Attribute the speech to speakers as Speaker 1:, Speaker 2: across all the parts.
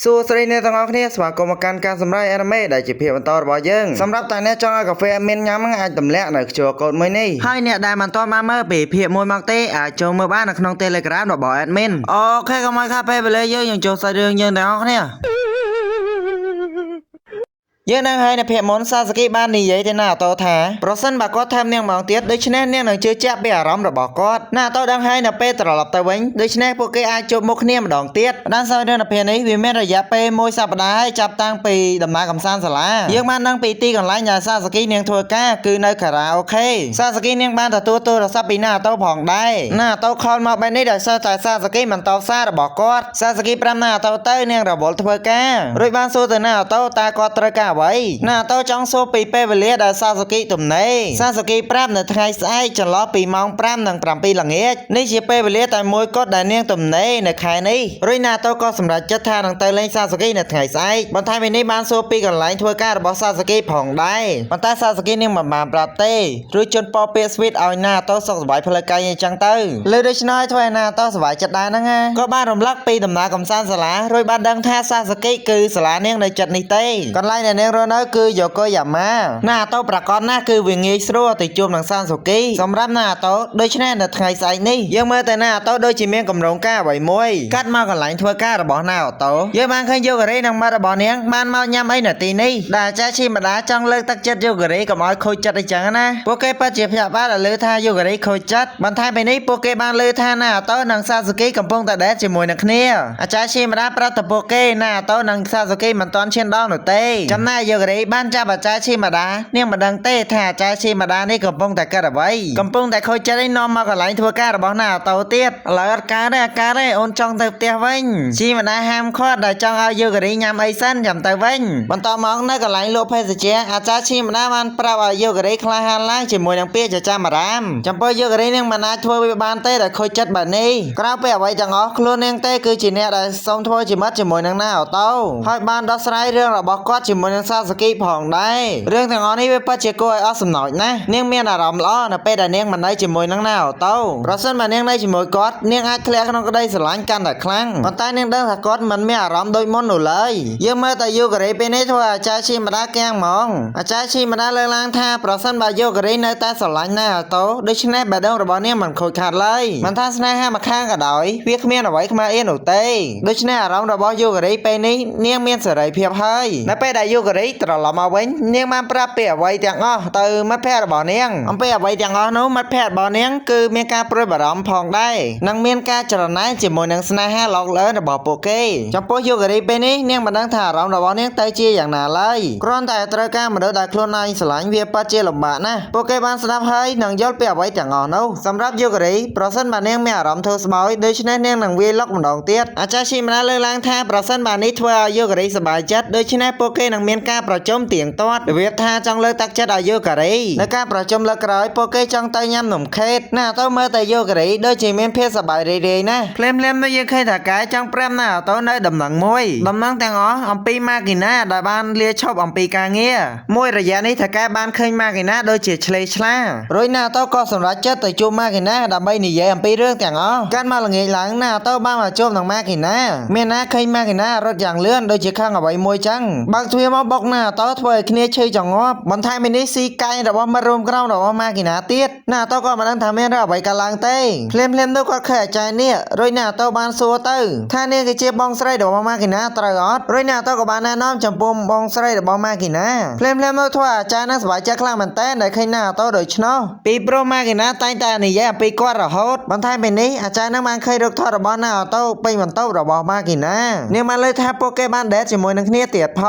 Speaker 1: សួស្តីអ្នកទាំងអស់គ្នាស្វាគមន៍មកកាន់ការសម្ដែងអេនីមេដែលជាភាពបន្តរបស់យើងសម្រាប់តែអ្នកចង់ឲ្យកាហ្វេមានញ៉ាំអាចទម្លាក់នៅQR code មួយនេះហើយអ្នកដែលមិនទាន់បានមើលពីភាពមួយមកទេអាចចូលមើលបាននៅក្នុង Telegram របស់ Admin អូខេកុំឲ្យខាតពេលវេលាយើងចូលសាច់រឿងយើងទាំងអស់គ្នាយើងនឹងឲ្យនៅភាពមុនសាសាគីបាននិយាយទៅណាតោថាប្រសិនបើគាត់ថែមនាងម្ដងទៀតដូច្នេះនាងនឹងជឿជាក់ពីអារម្មណ៍របស់គាត់ណាតោដឹងហើយនៅពេលត្រឡប់ទៅវិញដូច្នេះពួកគេអាចជួបមុខគ្នាម្ដងទៀតបានសោយរឿងនៅភាពនេះវាមានរយៈពេលមួយសប្តាហ៍ហើយចាប់តាំងពីដំណើរកំសាន្តសាលាយើងបានដឹងពីទីកន្លែងដែលសាសាគីនាងធ្វើការគឺនៅខារ៉ាអូខេសាសាគីនាងបានទទួលទូរស័ព្ទពីណាតោផងដែរណាតោខលមកបែបនេះដោយសារតែសាសាគីមិនតបសាររបស់គាត់សាសាគីប្រាប់ណាតោទៅនាងរវល់ធ្វើការរួចបានសួរទៅណាតោតើគាត់ត្រូវការអ្វីណាតោចង់សួរពីពេលវេលាដែលសាសាគីទំនេរសាសាគីប្រាប់នៅថ្ងៃស្អែកចន្លោះពីម៉ោង 5 និង 7 ល្ងាចនេះជាពេលវេលាតែមួយគត់ដែលនាងទំនេរនៅខែនេះរួចណាតោក៏សម្រេចចិត្តថានឹងទៅលេងសាសាគីនៅថ្ងៃស្អែកបន្ថែមពីនេះបានសួរពីកន្លែងធ្វើការរបស់សាសាគីផងដែរប៉ុន្តែសាសាគីនាងមិនបានប្រាប់ទេរួចជន់ពពាក្យស្វីតឲ្យណាតោសុខសប្បាយផ្លូវកាយអញ្ចឹងទៅលើដូច្នេះធ្វើឲ្យណាតោសប្បាយចិត្តដែរហ្នឹងក៏បានរំលឹកពីដំណើរកំសាន្តសាលារួចបានដឹងថាសាសាគីគឺសាលានាងនៅចិត្តនេះទេកន្លែងដែលនាងរស់នៅគឺយ៉ូកូយ៉ាម៉ាណាតោប្រកាសណាស់គឺវាងាយស្រួលទៅជួបនឹងសានសូគីសម្រាប់ណាតោដូច្នេះនៅថ្ងៃស្អែកនេះយើងមើលទៅណាតោដូចជាមានកម្រងការអ្វីមួយកាត់មកកន្លែងធ្វើការរបស់ណាតោយើងបានឃើញយូការីនិងមាត់របស់នាងបានមកញ៉ាំអីនៅទីនេះដែលអាចារ្យឈីម្ដាចង់លើកទឹកចិត្តយូការីកុំឲ្យខូចចិត្តអីចឹងណាពួកគេពិតជាភ្ញាក់ផ្អើលលើថាយូការីខូចចិត្តបន្ថែមពីនេះពួកគេបានលើថាណាតោនិងសាសូគីកំពុងតែដេតជាមួយនឹងគ្នាអាចារ្យឈីម្ដាប្រាប់ទៅពួកគេណាតោនិងសាសូគីមិនទាន់ឈានដល់នោះទេចំណែកយូការីបានចាប់អាចារ្យឈីម្ដានាងមិនដឹងទេថាអាចារ្យឈីម្ដានេះកំពុងតែកាត់អ្វីកំពុងតែខូចចិត្តឯនាំមកកន្លែងធ្វើការរបស់ណាតោទៀតឥឡូវអត់ការទេអូនចង់ទៅផ្ទះវិញឈីម្ដាហាមឃាត់ដែលចង់ឲ្យយូការីញ៉ាំអីសិនចាំទៅវិញបន្តមកនៅកន្លែងលក់ភេសជ្ជៈអាចារ្យឈីម្ដាបានប្រាប់ឲ្យយូការីក្លាហានឡើងជាមួយនឹងពាក្យចចាមអារាមចំពោះយូការីនាងមិនអាចធ្វើវាបានទេដែលខូចចិត្តបែបនេះក្រៅពីអ្វីទាំងអស់ខ្លួននាងទេគឺជាអ្នកដែលសូមធ្វើជាមិត្តជាមួយនឹងណាអូតូហើយបានដោះស្រាយរឿងរបស់គាត់ជាមួយនឹងសាសាគីផងដែររឿងទាំងអស់នេះវាពិតជាគួរឲ្យអស់សំណោចណាស់នាងមានអារម្មណ៍ល្អនៅពេលដែលនាងមិននៅជាមួយនឹងណាអូតូប្រសិនបើនាងនៅជាមួយគាត់នាងអាចធ្លាក់ក្នុងក្តីស្រឡាញ់កាន់តែខ្លាំងប៉ុន្តែនាងដឹងថាគាត់មិនមានអារម្មណ៍ដូចមុននោះឡើយយើងមើលតែយូការីពេលនេះធ្វើអាចារ្យឈីម្ដាកាំងហ្មងអាចារ្យឈីម្ដាលើកឡើងថាប្រសិនបើយូការីនៅតែស្រឡាញ់ណាអូតូដូច្នេះបេះដូងរបស់នាងមិនខូចខាតឡើយមិនថាស្នេហាម្ខាងក៏ដោយវាគ្មានអ្វីខ្មាស់អៀននោះទេដូច្នេះអារម្មណ៍របស់យូការីពេលនេះនាងមានសេរីភាពហើយនៅពេលដែលយូការីត្រឡប់មកវិញនាងបានប្រាប់ពីអ្វីទាំងអស់ទៅមិត្តភក្តិរបស់នាងអំពីអ្វីទាំងអស់នោះមិត្តភក្តិរបស់នាងគឺមានការព្រួយបារម្ភផងដែរនិងមានការច្រណែនជាមួយនឹងស្នេហាឡោកឡឺនរបស់ពួកគេចំពោះយូការីពេលនេះនាងមិនដឹងថាអារម្មណ៍របស់នាងទៅជាយ៉ាងណាឡើយគ្រាន់តែត្រូវការមនុស្សដែលខ្លួនឯងស្រឡាញ់វាពិតជាលំបាកណាស់ពួកគេបានស្ដាប់ហើយនិងយល់ពីអ្វីទាំងអស់នោះសម្រាប់យូការីប្រសិនបើនាងមានអារម្មណ៍ធ្វើស្បើយដូច្នេះនាងនឹងវាយលុកម្ដងទៀតអាចារ្យឈីម៉ាលើកឡើងថាប្រសិនបើនេះធ្វើឲ្យយូការីសប្បាយចិត្តដូច្នេះពួកគេនឹងមានការប្រជុំទៀងទាត់របៀបថាចង់លើកទឹកចិត្តឲ្យយូការីនៅការប្រជុំលើកក្រោយពួកគេចង់ទៅញ៉ាំនំខេតណាទៅមើលតែយូការីដូចជាមានភាពសប្បាយរីករាយណាស់ភ្លាមនោះយើងឃើញថាកាយចង់ប្រាប់ណាទៅនៅដំណឹងមួយដំណឹងទាំងអស់អំពីម៉ាគីណាដែលបានលាឈប់អំពីការងារមួយរយៈនេះថាកាយបានឃើញម៉ាគីណាដូចជាឆ្លេឆ្លារួចណាទៅក៏សម្រេចចិត្តទៅជួបម៉ាគីណាដើម្បីនិយាយអំពីរឿងទាំងអស់កាន់មកល្ងាចឡើងណាទៅបានមកជួបនឹងម៉ាគីណាមានណាឃើញម៉ាគីណារត់យ៉ាងលឿនដូចជាខឹងអ្វីមួយចឹងបើកទ្វារមកបុកណាទៅធ្វើឲ្យគ្នាឈឺចង្អប់បន្ថែមពីនេះស៊ីកាយរបស់មិត្តរួមក្រុមរបស់ម៉ាគីណាទៀតណាទៅក៏មិនដឹងថាមានរឿងអ្វីកើតឡើងទេភ្លាមនោះគាត់ឃើញអាចារ្យនេះរួចណាទៅបានសួរទៅថានេះគឺជាបងស្រីរបស់ម៉ាគីណាត្រូវអត់រួចណាទៅក៏បានណែនាំចំពោះបងស្រីរបស់ម៉ាគីណាភ្លាមនោះធ្វើអាចារ្យនឹងសប្បាយចិត្តខ្លាំងមែនតើដែលឃើញណាទៅដូច្នោះពីព្រោះម៉ាគីណាតែងតែនិយាយអំពីគាត់រហូតបន្ថែមពីនេះអាចារ្យនឹងបានឃើញរូបថតរបស់ណាទៅពេញបន្ទប់របស់ម៉ាគីណានាងបានលើថាពួកគេបានដេតជាមួយនឹងគ្នាទៀតផ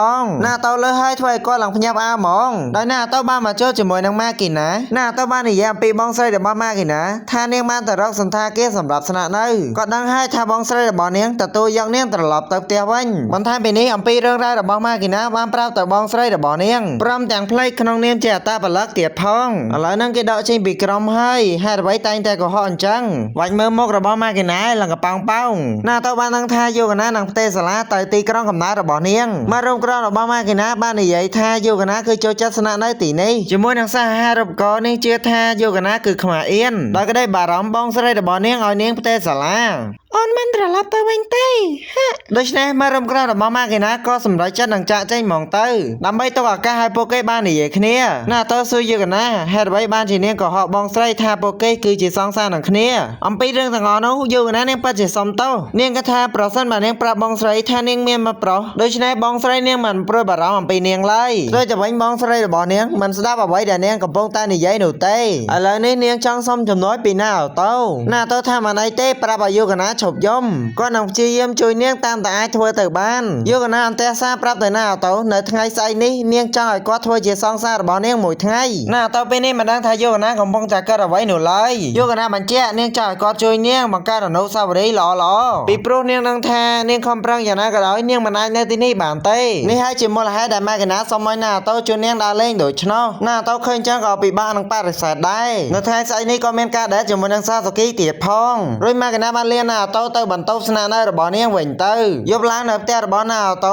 Speaker 1: ងណាទៅលើហើយធ្វើឲ្យគាត់ឡើងភ្ញាក់ផ្អើលហ្មងដោយណាទៅបានមកចូលជាមួយនឹងម៉ាគីណាណាទៅបាននិយាយអំពីបងស្រីរបស់ម៉ាគីណាថានាងបានទៅរកសន្តាគារសម្រាប់ស្នាក់នៅគាត់ដឹងហើយថាបងស្រីរបស់នាងទទួលយកនាងត្រឡប់ទៅផ្ទះវិញបន្ថែមពីនេះអំពីរឿងរ៉ាវរបស់ម៉ាគីណាបានប្រាប់ទៅបងស្រីរបស់នាងព្រមទាំងផ្លេចក្នុងនាមជាអតាបល័កទៀតផងឥឡូវហ្នឹងគេដកចេញពីក្រុមហើយហេតុអ្វីតែងតែកុហកអញ្ចឹងវាច់មើលមុខរបស់ម៉ាគីណាឡើងកប៉ោងប៉ោងណាទៅបានដឹងថាយូកាណានឹងផ្ទេសាឡាទៅទីក្រុងកំណើតរបស់នាងមករួមក្រុមរបស់ម៉ាគីណាបាននិយាយថាយូកាណាគឺចូលចិត្តស្នាក់នៅទីនេះជាមួយនឹងសហហារូបករណ៍នាងជឿថាយូកាណាគឺខ្មាអៀនដោយក្តីបារម្ភបងស្រីរបស់នាងឲ្យនាងផ្ទេសាឡា អូនមិនត្រឡប់ទៅវិញទេដូច្នេះមករំក្ររបស់ម៉ាគីណាក៏សម្រេចចិត្តនឹងចាក់ចេញហ្មងទៅដើម្បីទុកឱកាសឲ្យពួកគេបាននិយាយគ្នាណាតើសួរយូកណាហេតុអ្វីបានជានាងកុហកបងស្រីថាពួកគេគឺជាសង្សារនឹងគ្នាអំពីរឿងទាំងអស់នោះយូកណានាងពិតជាសុំទោសនាងក៏ថាប្រសិនបើនាងប្រាប់បងស្រីថានាងមានមិត្តប្រុសដូច្នេះបងស្រីនាងមិនព្រួយបារម្ភអំពីនាងឡើយដូចតែវិញបងស្រីរបស់នាងមិនស្ដាប់អ្វីដែលនាងកំពុងតែនិយាយនោះទេឥឡូវនេះនាងចង់សុំជំនួយពីណាអូតូណាតើថាមិនអីទេប្រាប់ឲ្យយូកណាឈប់យំគាត់នឹងព្យាយាមជួយនាងតាមតែអាចធ្វើទៅបានយូកណាអន្តរសាប្រាប់ទៅណាអូតូនៅថ្ងៃស្អែកនេះនាងចង់ឲ្យគាត់ធ្វើជាសង្សាររបស់នាងមួយថ្ងៃណាតើពេលនេះមិនដឹងថាយូកណាកំពុងតែកើតអ្វីនោះឡើយយូកណាបញ្ជាក់នាងចង់ឲ្យគាត់ជួយនាងបង្កើតអនុស្សាវរីយ៍ល្អៗពីព្រោះនាងនឹងថានាងខំប្រឹងយ៉ាងណាក៏ដោយនាងមិនអាចនៅទីនេះបានទេនេះហើយជាមូលហេតុដែលម៉ាគីណាសុំឲ្យណាតូជួយនាងដើរលេងដូច្នោះណាតូឃើញចឹងក៏ពិបាកនឹងបដិសេធដែរនៅថ្ងៃស្អែកនេះក៏មានការដេតជាមួយនឹងសាសុគីទៀតផងរួចម៉ាគីណាបានលាណាតូទៅបន្ទប់ស្នាក់នៅរបស់នាងវិញទៅយប់ឡើងនៅផ្ទះរបស់ណាត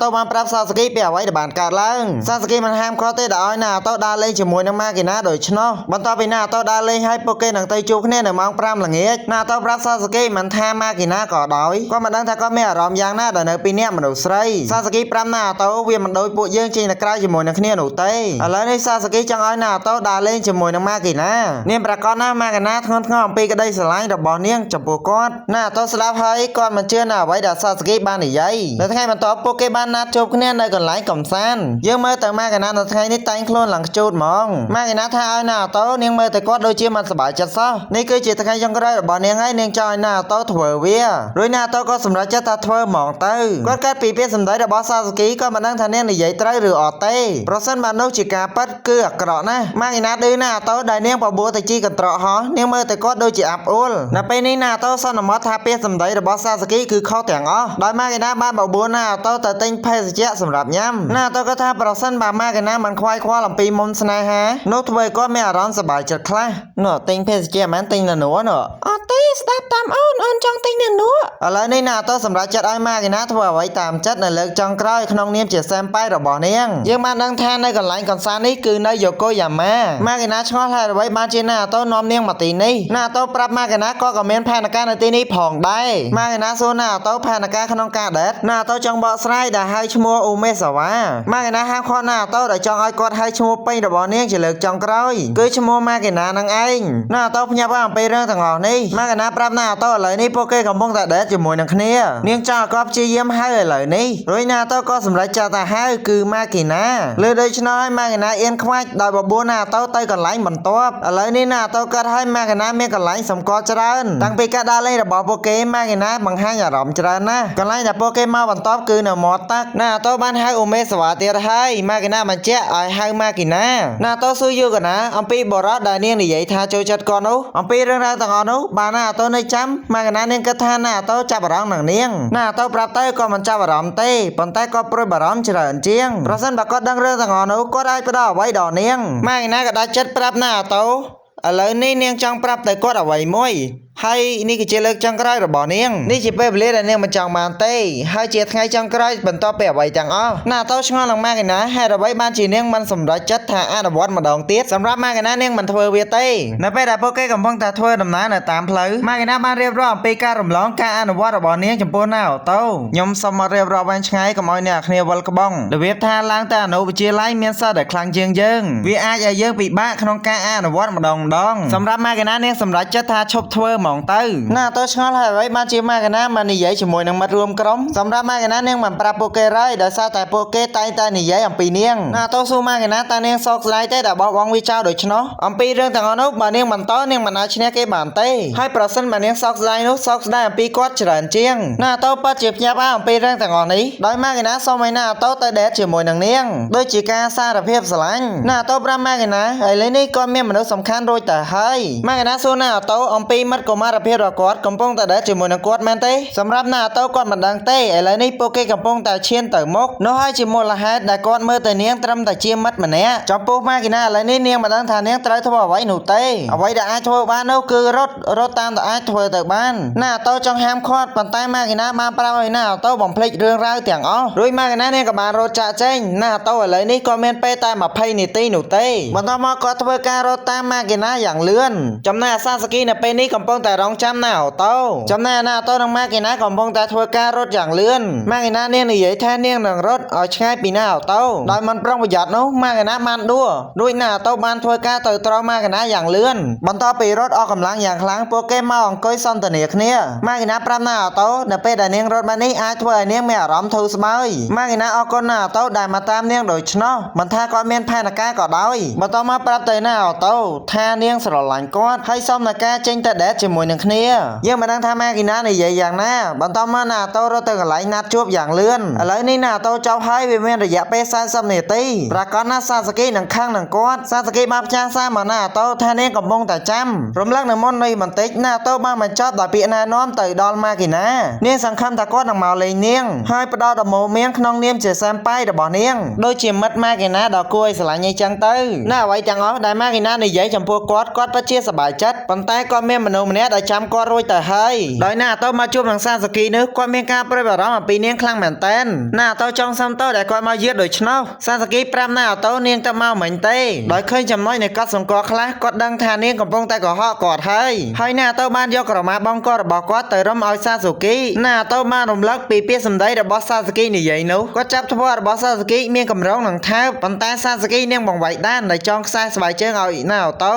Speaker 1: ូបានប្រាប់សាសុគីពីអ្វីដែលបានកើតឡើងសាសុគីមិនហាមឃាត់ទេដែលឲ្យណាតូដើរលេងជាមួយនឹងម៉ាគីណាដូច្នោះបន្ទាប់ពីណាតូដើរលេងហើយពួកគេនឹងទៅជួបគ្នានៅម៉ោង 5 ល្ងាចណាតូប្រាប់សាសុគីមិនថាម៉ាគីណាក៏ដោយគាត់មិនដឹងថាគាត់មានអារម្មណ៍យ៉ាងណាដែលនៅពីអ្នកមនុស្សស្រីសាសុគីប្រាប់ណាតូវាមិនដូចពួកយើងចេញទៅក្រៅជាមួយនឹងគ្នានោះទេឥឡូវនេះសាសុគីចង់ឲ្យណាតូដើរលេងជាមួយនឹងម៉ាគីណានាងប្រកាសណាម៉ាគីណាធ្ងន់ធ្ងរអំពីក្តីស្រឡាញ់របស់នាងចំពោះគាត់ណាតូស្ដាប់ហើយគាត់មិនជឿនៅអ្វីដែលសាសុគីបាននិយាយនៅថ្ងៃបន្ទាប់ពួកគេបានណាត់ជួបគ្នានៅកន្លែងកំសាន្តយើងមើលទៅម៉ាគីណានៅថ្ងៃនេះតែងខ្លួនឡើងខ្ជូតហ្មងម៉ាគីណាថាឲ្យណាតូនាងមើលទៅគាត់ដូចជាមិនសប្បាយចិត្តសោះនេះគឺជាថ្ងៃចុងក្រោយរបស់នាងហើយនាងចង់ឲ្យណាតូធ្វើវារួចណាតូក៏សម្រេចចិត្តថាធ្វើហ្មងទៅគាត់កាត់ពីពាក្យសម្ដីរបស់សាសុគីក៏មិនដឹងថានាងនិយាយត្រូវឬអត់ទេប្រសិនបើនោះជាការប៉ັດគឺអាក្រក់ណាស់ម៉ាគីណាឌឺណាតូដែលនាងបបួលទៅជីកន្ត្រកហោះនាងមើលទៅគាត់ដូចជាអាប់អួលនៅពេលនេះណាតូសន្មតថាពាក្យសម្ដីរបស់សាសុគីគឺខុសទាំងអស់ដោយម៉ាគីណាបានបបួលណាតូទៅទិញភេសជ្ជៈសម្រាប់ញ៉ាំណាតូក៏ថាប្រសិនបើម៉ាគីណាមិនខ្វាយខ្វល់អំពីមុំស្នេហានោះធ្វើឲ្យគាត់មានអារម្មណ៍សប្បាយចិត្តខ្លះនោះទិញភេសជ្ជៈមិនទិញលនួនោះអត់ទេស្ដាប់តាមអូនចង់ទិញលនួឥឡូវនេះណាតូសម្រាប់ចិត្តឲ្យម៉ាគីណាធ្វើអ្វីតាមចិត្តនៅលើកចុងក្រោយក្នុងនាមជាសែមប៉ៃរបស់នាងយើងបានដឹងថានៅកន្លែងកន្សាននេះគឺនៅយ៉ូកូយ៉ាម៉ាម៉ាគីណាឆ្ងល់ហើយអ្វីបានជាណាតូនាំនាងមកទីនេះណាតូប្រាប់ម៉ាគីណាក៏មានផែនការនៅទីនេះផងដែរម៉ាគីណាសួរណាតូផែនការក្នុងការដេតណាតូចង់បកស្រាយដែលហៅឈ្មោះអ៊ូមេសាវ៉ាម៉ាគីណាហាមឃាត់ណាតូដែលចង់ឲ្យគាត់ហៅឈ្មោះពេញរបស់នាងជាលើកចុងក្រោយគឺឈ្មោះម៉ាគីណានឹងឯងណាតូភ្ញាក់អំពីរឿងទាំងអស់នេះម៉ាគីណាប្រាប់ណាតូឥឡូវនេះពួកគេកំពុងតែដេតជាមួយនឹងគ្នានាងចង់ឲ្យគាត់ព្យាយាមហៅឥឡូវនេះរួចណាតូក៏សម្រេចចាត់ថាហៅគឺម៉ាគីណាលើដូច្នោះហើយម៉ាគីណាអៀនខ្វាច់ដោយបបួលណាតូទៅកន្លែងបន្ទាប់ឥឡូវនេះណាតូកាត់ឲ្យម៉ាគីណាមានកន្លែងសម្គាល់ច្រើនតាំងពីការដើរលេងរបស់ពួកគេម៉ាគីណាបង្ហាញអារម្មណ៍ច្រើនណាស់កន្លែងដែលពួកគេមកបន្ទាប់គឺនៅមាត់ទឹកណាតូបានហៅអ៊ូមេសាវ៉ាទៀតហើយម៉ាគីណាបញ្ជាក់ឲ្យហៅម៉ាគីណាណាតូសួរយូកណាអំពីបរិបទដែលនាងនិយាយថាចូលចិត្តគាត់នោះអំពីរឿងរ៉ាវទាំងអស់នោះបានណាតូនៅចាំម៉ាគីណានាងគិតថាណាតូចាប់អារម្មណ៍នឹងនាងណាតូប្រាប់ទៅក៏មិនចាប់អារម្មណ៍ទេប៉ុន្តែក៏ព្រួយបារម្ភច្រើនជាងប្រសិនបើគាត់ដឹងរឿងទាំងអស់នោះគាត់អាចផ្ដល់អ្វីដល់នាងម៉ាគីណាក៏ដាច់ចិត្តប្រាប់ណាតូឥឡូវនេះនាងចង់ប្រាប់ទៅគាត់អ្វីមួយហើយនេះគឺជាលើកចុងក្រោយរបស់នាងនេះជាពេលវេលាដែលនាងមិនចង់បានទេហើយជាថ្ងៃចុងក្រោយបន្ទាប់ពីអ្វីទាំងអស់ណាតូឆ្ងល់នឹងម៉ាគីណាហេតុអ្វីបានជានាងមិនសម្រេចចិត្តថាអនុវត្តម្ដងទៀតសម្រាប់ម៉ាគីណានាងមិនធ្វើវាទេនៅពេលដែលពួកគេកំពុងតែធ្វើដំណើរនៅតាមផ្លូវម៉ាគីណាបានរៀបរាប់អំពីការរំលងការអនុវត្តរបស់នាងចំពោះណាអូតូខ្ញុំសូមមករៀបរាប់វែងឆ្ងាយកុំឲ្យអ្នកគ្នាវល់ក្បងរបៀបថាឡើងទៅអនុវិទ្យាល័យមានសិស្សដែលខ្លាំងជាងយើងវាអាចឲ្យយើងពិបាកក្នុងការអនុវត្តម្ដងសម្រាប់ម៉ាគីណានាងសម្រេចចិត្តថាឈប់ធ្វើហ្មងទៅណាតើឆ្ងល់ហើយអ្វីបានជាម៉ាគីណាមិននិយាយជាមួយនឹងមិត្តរួមក្រុមសម្រាប់ម៉ាគីណានាងមិនប្រាប់ពួកគេឡើយដោយសារតែពួកគេតែងតែនិយាយអំពីនាងណាតើសួរម៉ាគីណាតើនាងសោកស្ដាយទេដែលបោះបង់វាចោលដូច្នោះអំពីរឿងទាំងអស់នោះបើនាងបន្តនាងមិនអាចឈ្នះគេបានទេហើយប្រសិនបើនាងសោកស្ដាយនោះសោកស្ដាយអំពីគាត់ច្រើនជាងណាតើពិតជាភ្ញាក់ផ្អើលអំពីរឿងទាំងអស់នេះដោយម៉ាគីណាសូមឲ្យណាតើទៅដេតជាមួយនឹងនាងដូចជាការសារភាពស្រឡាញ់ណាតើប្រាប់ម៉ាគីណាឥឡូវនេះគាត់មានមនុស្សសំខាន់រួចទៅហើយម៉ាគីណាសួរណាតើអំពីមិត្តកុមារភាពរបស់គាត់កំពុងតែដេតជាមួយនឹងគាត់មែនទេសម្រាប់ណាតើគាត់មិនដឹងទេឥឡូវនេះពួកគេកំពុងតែឈានទៅមុខនោះហើយជាមូលហេតុដែលគាត់មើលទៅនាងត្រឹមតែជាមិត្តម្នាក់ចំពោះម៉ាគីណាឥឡូវនេះនាងមិនដឹងថានាងត្រូវធ្វើអ្វីនោះទេអ្វីដែលអាចធ្វើបាននោះគឺរត់តាមតែអាចធ្វើទៅបានណាតើចង់ហាមឃាត់ប៉ុន្តែម៉ាគីណាបានប្រាប់ឲ្យណាតើបំភ្លេចរឿងរ៉ាវទាំងអស់រួចម៉ាគីណានាងក៏បានរត់ចាក់ចេញណាតើឥឡូវនេះក៏មានពេលតែ20នាទីនោះទេបន្ទាប់មកគាត់ធ្វើការរត់តាមម៉ាគីណាយ៉ាងលឿនចំណែកអាសាសាគីនៅពេលនេះកំពុងតែ តែរងចាំណាអូតូចំណែកណាអូតូនិងម៉ាគីណាកំពុងតែធ្វើការរត់យ៉ាងលឿនម៉ាគីណានាងនិយាយថានាងនឹងរត់ឲ្យឆ្ងាយពីណាអូតូដោយមិនប្រុងប្រយ័ត្ននោះម៉ាគីណាបានដួលរួចណាអូតូបានធ្វើការទៅត្រង់ម៉ាគីណាយ៉ាងលឿនបន្ទាប់ពីរត់អស់កម្លាំងយ៉ាងខ្លាំងពួកគេមកអង្គុយសន្ទនាគ្នាម៉ាគីណាប្រាប់ណាអូតូនៅពេលដែលនាងរត់បែបនេះអាចធ្វើឲ្យនាងមានអារម្មណ៍ធូរស្បើយម៉ាគីណាអរគុណណាអូតូដែលមកតាមនាងដូច្នោះមិនថាគាត់មានផែនការក៏ដោយបន្ទាប់មកប្រាប់ទៅណាអូតូថានាងស្រឡាញ់គាត់ហើយសុំនៅការចេញទៅដេតជាមួយនឹងគ្នាយើងមិនដឹងថាម៉ាគីណានិយាយយ៉ាងណាបន្ទាប់មកណាអូតូរត់ទៅកន្លែងណាត់ជួបយ៉ាងលឿនឥឡូវនេះណាអូតូចប់ហើយវាមានរយៈពេល40នាទីប្រកាសណាសាសាគីនឹងខឹងនឹងគាត់សាសាគីបានផ្ញើសារមកណាអូតូថានាងកំពុងតែចាំរំលឹកនៅមុននេះបន្តិចណាអូតូបានបញ្ចប់ដោយពាក្យណែនាំទៅដល់ម៉ាគីណានាងសង្ឃឹមថាគាត់នឹងមកលេងនាងហើយផ្ដល់ដំបូន្មានក្នុងនាមជាសាំប៉ៃរបស់នាងដូចជាមិត្តម៉ាគីណាដ៏គួរឲ្យស្រឡាញ់អីចឹងទៅណាអ្វីទាំងអស់ដែលម៉ាគីណានិយាយចំពោះគាត់ពិតជាសប្បាយចិត្តប៉ុន្តែគាត់មានមនុស្សម្នាក់ដែលចាំគាត់រួចទៅហើយដោយណាអូតូមកជួបនឹងសាសាគីនេះគាត់មានការព្រួយបារម្ភអំពីនាងខ្លាំងមែនតើណាអូតូចង់សុំទោសដែលគាត់មកយឺតដូច្នោះសាសាគីប្រាប់ណាអូតូនាងទៅមកមិញទេដោយឃើញចំណុចនៃកត់សម្គាល់ខ្លះគាត់ដឹងថានាងកំពុងតែកុហកគាត់ហើយណាអូតូបានយកក្រមាបង់ករបស់គាត់ទៅរុំឲ្យសាស៊ូគីណាអូតូបានរំលឹកពីពាក្យសម្ដីរបស់សាស៊ូគីនិយាយនោះគាត់ចាប់ធ្វើរបស់សាស៊ូគីមានកម្រងនឹងថើបប៉ុន្តែសាស៊ូគីនាងបង្វែកដានដែលចងខ្សែស្បែកជើងឲ្យណាអូតូ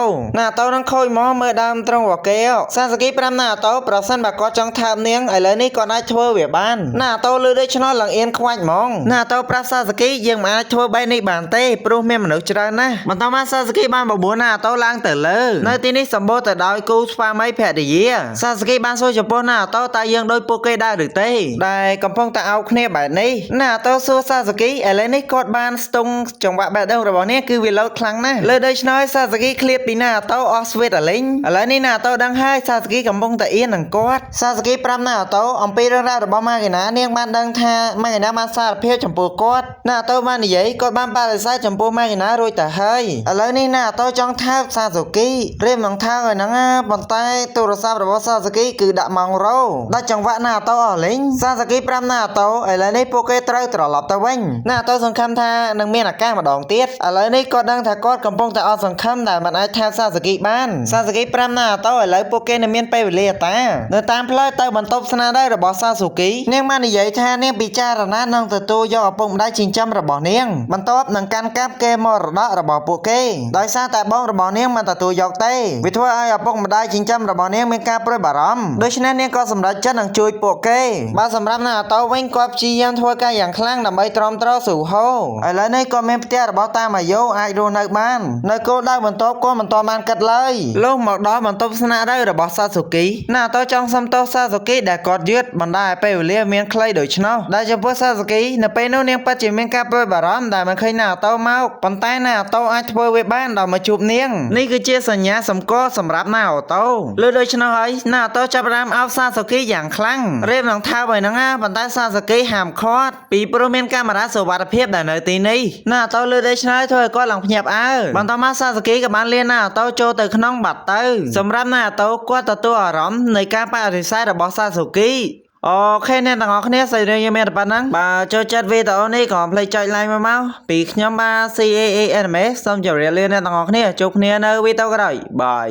Speaker 1: នឹងខូចមកមើលដើមត្រង់រកេសាស៊ូគីប្រាប់ណាអូតូប្រសិនបើគាត់ចង់ថើបនាងឥឡូវនេះគាត់អាចធ្វើវាបានណាអូតូលឺដូច្នោះឡើងអៀនខ្វាច់ហ្មងណាអូតូប្រាប់សាស៊ូគីយើងមិនអាចធ្វើបែបនេះបានទេព្រោះមានមនុស្សច្រើនណាស់បន្ទាប់មកសាស៊ូគីបានបបួលណាអូតូឡើងទៅលើនៅទីនេះសម្បូរទៅដោយគូស្វាមីភរិយាសាស៊ូគីបានសួរចំពោះណាអូតូតើយើងដូចពួកគេដែរឬទេដែលកំពុងតែអោបគ្នាបែបនេះណាអូតូសួរសាស៊ូគីឥឡូវនេះគាត់បានស្ទង់ចង្វាក់បេះដូងរបស់នាងគឺវាលោតខ្លាំងណាស់លើដូច្នោះសាស៊ូគីឃ្លាតពីណាអូតូអស់ស្វេតអលីងឥឡូវនេះណាអូតូដឹងហើយសាស៊ូគីកំពុងតែអៀននឹងគាត់សាស៊ូគីប្រាប់ណាអូតូអំពីរឿងរ៉ាវរបស់ម៉ាគីណានាងបានដឹងថាម៉ាគីណាបានសារភាពចំពោះគាត់ណាអូតូបាននិយាយគាត់បានបដិសេធចំពោះម៉ាគីណារួចទៅហើយឥឡូវនេះណាអូតូចង់ថើបសាស៊ូគីរៀបនឹងថើបឲ្យហ្នឹងប៉ុន្តែទូរស័ព្ទរបស់សាស៊ូគីគឺដាក់ម៉ោងរោដាច់ចង្វាក់ណាអូតូអស់លេងសាស៊ូគីប្រាប់ណាអូតូឥឡូវនេះពួកគេត្រូវត្រឡប់ទៅវិញណាអូតូសង្ឃឹមថានឹងមានឱកាសម្ដងទៀតឥឡូវនេះគាត់ដឹងថាគាត់កំពុងតែអត់សង្ឃឹមដែលមិនអាចថើបសាស៊ូគីបានសាស៊ូគីប្រាប់ណាអូតូឥឡូវពួកគេនឹងមានពេលវេលាតានៅតាមផ្លូវទៅបន្ទប់ស្នាដៃរបស់សាស៊ូគីនាងបាននិយាយថានាងពិចារណានឹងទទួលយកឪពុកម្ដាយចិញ្ចឹមរបស់នាងបន្ទាប់នឹងកាន់កាប់គេមរតករបស់ពួកគេដោយសារតែបងរបស់នាងមិនទទួលយកទេវាធ្វើឲ្យឪពុកម្ដាយចិញ្ចឹមរបស់នាងមានការព្រួយបារម្ភដូច្នេះនាងក៏សម្រេចចិត្តនឹងជួយពួកគេបើសម្រាប់ណាអូតូវិញគាត់ព្យាយាមធ្វើការយ៉ាងខ្លាំងដើម្បីទ្រាំទ្រស៊ូហូឥឡូវនេះក៏មានផ្ទះរបស់តាម៉ាយ៉ូអាចរស់នៅបាននៅគោលដៅបន្ទាប់ក៏មិនទាន់បានគិតឡើយលុះមកដល់បន្ទប់ស្នាក់នៅរបស់សាស៊ូគីណាអូតូចង់សុំទោសសាស៊ូគីដែលគាត់យឺតបណ្ដាលឲ្យពេលវេលាមានខ្លីដូច្នោះដែលចំពោះសាស៊ូគីនៅពេលនោះនាងពិតជាមានការព្រួយបារម្ភដែលមិនឃើញណាអូតូមកប៉ុន្តែណាអូតូអាចធ្វើវាបានដល់មកជួបនាងនេះគឺជាសញ្ញាសម្គាល់សម្រាប់ណាអូតូលើដូច្នោះហើយណាអូតូចាប់ផ្ដើមអោបសាស៊ូគីយ៉ាងខ្លាំងរៀបនឹងថើបឲ្យហ្នឹងប៉ុន្តែសាស៊ូគីហាមឃាត់ពីព្រោះមានកាមេរ៉ាសុវត្ថិភាពដែលនៅទីនេះណាអូតូលើដូច្នេះធ្វើឲ្យគាត់ឡើងភ្ញាក់ផ្អើលបន្ទាប់មកសាស៊ូគីក៏បានលាណាអូតូចូលទៅក្នុងបាត់ទៅសម្រាប់ណាអូតូគាត់ទទួលអារម្មណ៍នៃការបដិសេធរបស់សាស៊ូគីអូខេអ្នកទាំងអស់គ្នាសេរីយើងមានតែប៉ុណ្ណឹងបើចូលចិត្តវីដេអូនេះក៏កុំភ្លេចចុច like មកពីខ្ញុំបាទ CAA Anime សូមជម្រាបលាអ្នកទាំងអស់គ្នាជួបគ្នានៅវីដេអូក្រោយបាយ